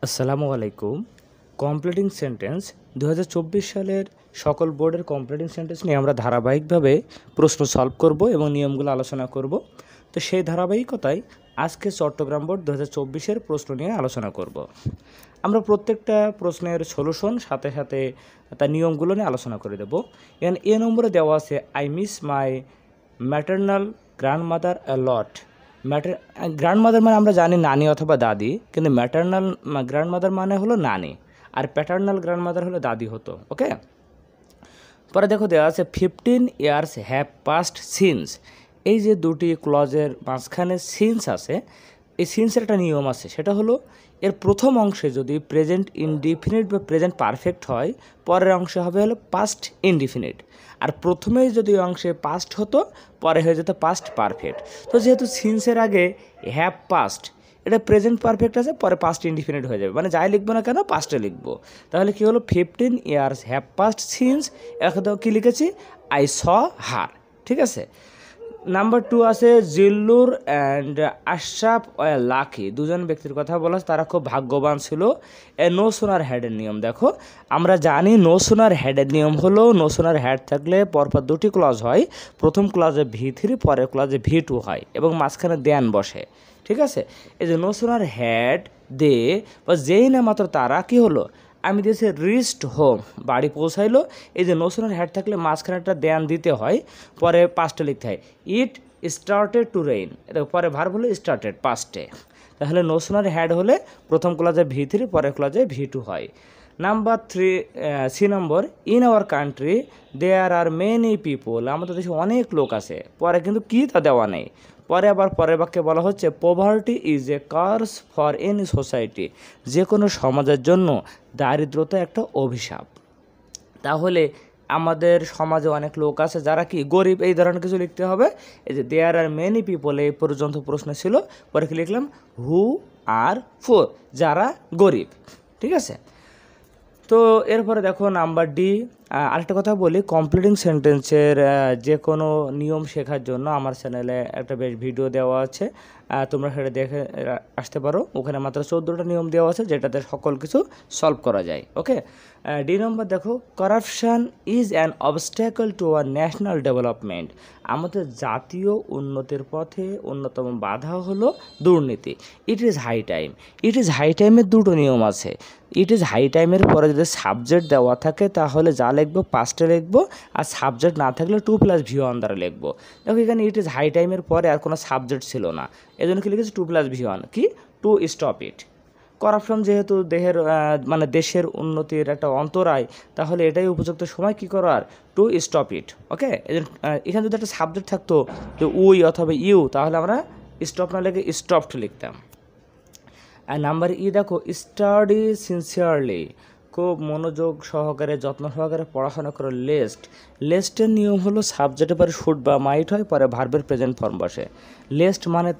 আসসালামু আলাইকুম। Completing sentence ২০২৪ সালের সকল বোর্ডের কমপ্লিটিং সেন্টেন্স নিয়ে আমরা ধারাবাহিকভাবে প্রশ্ন সলভ করব এবং নিয়মগুলো আলোচনা করব। তো সেই ধারাবাহিকতায় আজকে চট্টগ্রাম বোর্ড ২০২৪-এর প্রশ্ন নিয়ে আলোচনা করব। আমরা প্রত্যেকটা প্রশ্নের সলিউশন সাথে সাথে তার নিয়মগুলো নিয়ে আলোচনা করে দেব। এখানে এ নম্বরে দেওয়া আছে I miss my maternal grandmother a lot. Grandmother মানে আমরা জানি নানি অথবা দাদি, কিন্তু ম্যাটার্নাল গ্র্যান্ডমাদার মানে হলো নানি, আর প্যাটার্নাল গ্র্যান্ডমাদার হলো দাদি হতো। ওকে, পরে দেখো দেওয়া আছে 15 ইয়ার্স হ্যাভ পাস্ট সিন্স। এই যে দুটি ক্লজের মাঝখানে সিন্স আছে, এই সিন্সের একটা নিয়ম আছে, সেটা হলো এর প্রথম অংশে যদি প্রেজেন্ট ইনডিফিনিট বা প্রেজেন্ট পারফেক্ট হয়, পরের অংশে হবে হলো পাস্ট ইনডিফিনিট। আর প্রথমেই যদি অংশে পাস্ট হতো, পরে হয়ে যেত পাস্ট পারফেক্ট। তো যেহেতু সিন্সের আগে হ্যাভ পাস্ট, এটা প্রেজেন্ট পারফেক্ট আছে, পরে পাস্ট ইনডিফিনিট হয়ে যাবে, মানে যাই লিখবো না কেন পাস্টে লিখবো। তাহলে কী হলো 15 ইয়ার্স হ্যাভ পাস্ট সিন্স, এখন কী লিখেছি আই স হার। ঠিক আছে। নাম্বার 2 আছে Zillur and Ashraf were lucky. দুজন ব্যক্তির কথা বলা, তারা খুব ভাগ্যবান ছিল। নো সোনার হ্যাডের নিয়ম দেখো, আমরা জানি নো সোনার হ্যাডের নিয়ম হলো নো সোনার হ্যাড থাকলে পরপর দুটি ক্লজ হয়, প্রথম ক্লজে V3, পরের ক্লজে V2 হয় এবং মাঝখানে দেন বসে। ঠিক আছে। এই যে নো সোনার হ্যাড দে বা যেই না মাত্র তারা কি হলো, আমি দিয়েছি রিস্ট হোম, বাড়ি পৌঁছাইলো। এই যে নো সোনার হ্যাড থাকলে মাঝখানে একটা দেন দিতে হয়, পরে পাস্টে লিখতে হয় ইট স্টার্টেড টু রেইন। এটা পরে ভার্ব হলো স্টার্টেড পাস্টে। তাহলে নো সোনার হ্যাড হলে প্রথম ক্লজে V3, পরের ক্লজে V2 হয়। Number 3 C number, in our country there are many people. আমাদের দেশে অনেক লোক আছে, পরে কিন্তু কি তা দেওয়া নেই। পরে আবার পরের বাক্যে বলা হচ্ছে poverty is a curse for any society. যে কোনো সমাজের জন্য দারিদ্রতা একটা অভিশাপ। তাহলে আমাদের সমাজে অনেক লোক আছে যারা কি গরিব, এই ধরনের কিছু লিখতে হবে। এই যে দেয়ার আর মেনি পিপল, এই পর্যন্ত প্রশ্ন ছিল, পরে কি লিখলাম হু আর ফোর, যারা গরিব। ঠিক আছে। তো এরপরে দেখো নাম্বার ডি। আরেকটা কথা বলি, কমপ্লিটিং সেন্টেন্সের যে কোনো নিয়ম শেখার জন্য আমার চ্যানেলে একটা বেশ ভিডিও দেওয়া আছে, তোমরা সেটা দেখে আসতে পারো। ওখানে মাত্র 14টা নিয়ম দেওয়া আছে, যেটাতে সকল কিছু সলভ করা যায়। ওকে। ডি নম্বর দেখো, corruption is an obstacle to our national development. আমাদের জাতীয় উন্নতির পথে অন্যতম বাধা হলো দুর্নীতি। It is high time. It is high টাইমের দুটো নিয়ম আছে। ইট ইজ হাই টাইমের পরে যদি সাবজেক্ট দেওয়া থাকে তাহলে যা লিখবো পাস্টে লিখবো, আর সাবজেক্ট না থাকলে 2+V1 দ্বারা লিখবো। দেখো এখানে ইট ইজ হাই টাইমের পরে আর কোনো সাবজেক্ট ছিল না, এই জন্য কি লিখেছি 2+V1, কি টু স্টপ ইট। করাপশন যেহেতু মানে দেশের উন্নতির একটা অন্তরায়, তাহলে এটাই উপযুক্ত সময় কি করার, টু স্টপ ইট। ওকে। এখানে যদি একটা সাবজেক্ট থাকতো যে উই অথবা ইউ, তাহলে আমরা স্টপ না লিখে স্টপড লিখতাম। আর নাম্বার ই দেখো, স্টাডি সিনসিয়ারলি, খুব মনোযোগ সহকারে যত্ন সহকারে পড়াশোনা করো। লেস্টের নিয়ম হলো সাবজেক্টের পরে শুড বা মাইট হয়, পরে ভার্বের প্রেজেন্ট ফর্ম বসে। লেস্ট মানে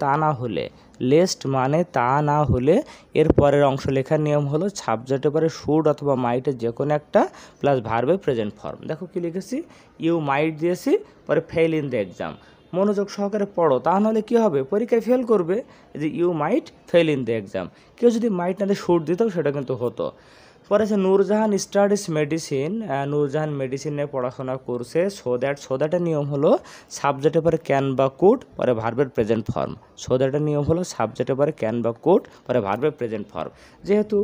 তা না হলে এর পরের অংশ লেখার নিয়ম হলো সাবজেক্টের পরে শুড অথবা মাইটের যে কোনো একটা প্লাস ভার্বের প্রেজেন্ট ফর্ম। দেখো কি লিখেছি, ইউ মাইট দিয়েছি, পরে ফেল ইন দ্য এক্সাম। মনোযোগ সহকারে পড়ো, তা নাহলে কী হবে, পরীক্ষায় ফেল করবে। যে you might fail in the exam, কেউ যদি মাইট না দিয়ে শুট দিত সেটা কিন্তু হতো। পরে আছে Nurjahan studies medicine. Nurjahan medicine নিয়ে পড়াশোনা করছে। সো দ্যাটের নিয়ম হলো সাবজেক্টের পরে ক্যান বা কুড, পরে ভার্বের প্রেজেন্ট ফর্ম। সো দ্যাটের নিয়ম হলো সাবজেক্টের পরে ক্যান বা কুড, পরে ভার্বের প্রেজেন্ট ফর্ম। যেহেতু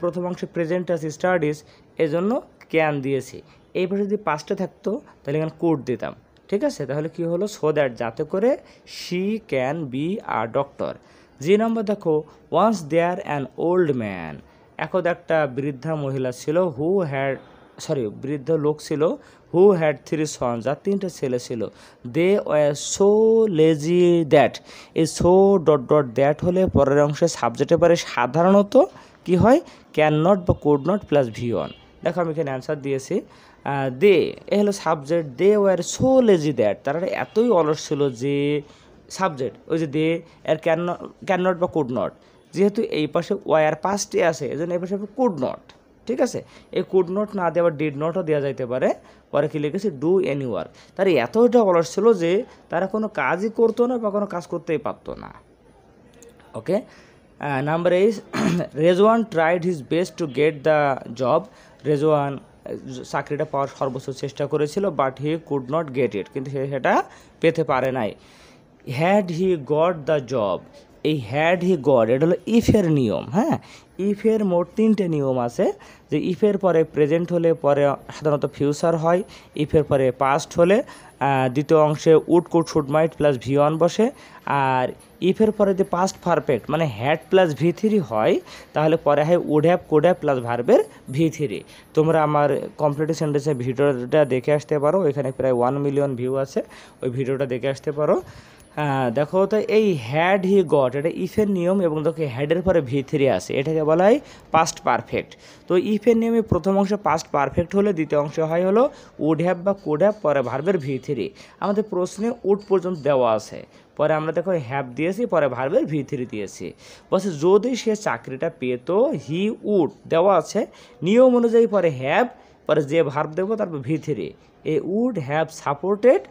প্রথম অংশে প্রেজেন্ট আছে স্টাডিজ, এজন্য ক্যান দিয়েছি। এইবার যদি পাস্টে থাকতো তাহলে এখানে কুড দিতাম। ঠিক আছে। তাহলে কি হলো, সো দ্যাট যাতে করে she can be a doctor. E number দেখো, once there an old man. এখন একটা বৃদ্ধা মহিলা ছিল, বৃদ্ধ লোক ছিল, হু হ্যাড 3 সন্স, যার 3টে ছেলে ছিল। They were so lazy that. এই সো ডট ডট দ্যাট হলে পরের অংশে সাবজেক্টে পারে সাধারণত কি হয়, ক্যান নট বা কুড নট প্লাস V1। দেখো আমি এখানে অ্যান্সার দিয়েছি। দে এ হলো সাবজেক্ট, they were so lazy that, তারা এতই অলস ছিল যে, সাবজেক্ট ওই যে দে, এর ক্যান নট বা কুড নট, যেহেতু এই পাশে ওয়ার পাস্টে আছে এজন্য এই পাশে কুড নট। ঠিক আছে। এই কুড নট না দেওয়া ডিড নটও দেওয়া যাইতে পারে। পরে কি লিখেছি, ডু এনি ওয়ার্ক। তারা এতটা অলস ছিল যে তারা কোনো কাজই করতো না বা কোনো কাজ করতেই পারতো না। Okay. Number is Rezwan tried his best to get the job. Rezwan চাকরিটা পাওয়ার সর্বোচ্চ চেষ্টা করেছিল, but he could not get it, কিন্তু সে সেটা পেতে পারে নাই। Had he got the job, এই হ্যাড হি গট এটা হলো ইফের নিয়ম। হ্যাঁ, ইফের মোট 3টে নিয়ম আছে, যে ইফের পরে প্রেজেন্ট হলে পরে সাধারণত ফিউচার হয়, ইফের পরে পাস্ট হলে দ্বিতীয় অংশে would could should might plus V one বসে, আর ইফের পরে যে পাস্ট পারফেক্ট মানে হ্যাড প্লাস ভি3 হয়, তাহলে পরে হয় would have could have plus ভার্বের ভি3। তোমরা আমার কমপ্লিট সেন্টেন্সের ভিডিওটা দেখে আসতে পারো, এখানে প্রায় 1 মিলিয়ন ভিউ আছে, ওই ভিডিওটা দেখে আসতে পারো। দেখো তো এই হ্যাড হি গট এটা ইফের নিয়ম, এবং দেখো হ্যাডের পরে ভি3 আসে, এটাকে বলা হয় পাস্ট পারফেক্ট। তো ইফের নিয়মে প্রথম অংশ পাস্ট পারফেক্ট হলে দ্বিতীয় অংশ হয় হলো উড হ্যাভ বা কুড হ্যাভ, পরে ভার্বের ভি3। আমাদের প্রশ্নে উড পর্যন্ত দেওয়া আছে, পরে আমরা দেখো হ্যাভ দিয়েছি, পরে ভার্বের ভি3 দিয়েছি। বলছে যদি সে চাকরিটা পেত, হি উড দেওয়া আছে, নিয়ম অনুযায়ী পরে হ্যাভ, পরে যে ভার্ব দেবো তারপর ভি3, এ would have supported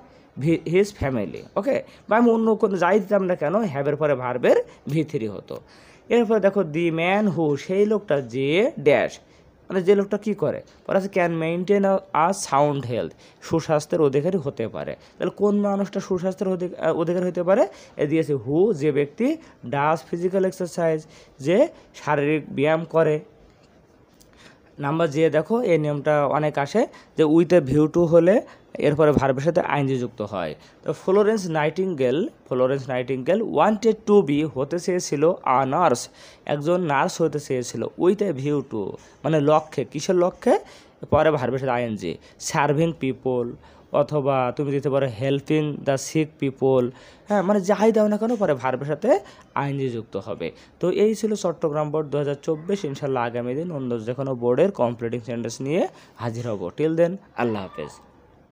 his family. Okay, বা আমি অন্য কোনো যাই দিতাম না কেন, হ্যাভের পরে ভার্বের ভি3 হতো। এরপরে দেখো দি ম্যান হু, সেই লোকটা যে ড্যাশ, মানে যে লোকটা কী করে, পরে আছে can maintain a sound health, সুস্বাস্থ্যের অধিকারী হতে পারে। তাহলে কোন মানুষটা সুস্বাস্থ্যের অধিকারী হতে পারে, এ দিয়েছে হু, যে ব্যক্তি ডাস ফিজিক্যাল এক্সারসাইজ, যে শারীরিক ব্যায়াম করে। নাম্বার যে দেখো এই নিয়মটা অনেক আসে, যে উইথ এ ভিউ টু হলে এরপরে ভার্বের সাথে আইনজি যুক্ত হয়। তো Florence Nightingale wanted to be, হতে চেয়েছিল আ নার্স, একজন নার্স হতে চেয়েছিল, উইথ এ ভিউ টু মানে লক্ষ্যে, কিসের লক্ষ্যে, পরে ভার্বের সাথে আইএনজি, সার্ভিং পিপল, অথবা তুমি দিতে পারো হেল্পিং দ্য সিক পিপল। হ্যাঁ, মানে যাই দাও না কেন পরে ভার্বের সাথে আইনজি যুক্ত হবে। তো এই ছিল চট্টগ্রাম বোর্ড 2024। ইনশাল্লাহ আগামী দিন অন্য যে কোনো বোর্ডের কমপ্লিটিং সেন্টেন্স নিয়ে হাজির হব। টিল দেন, আল্লাহ হাফেজ।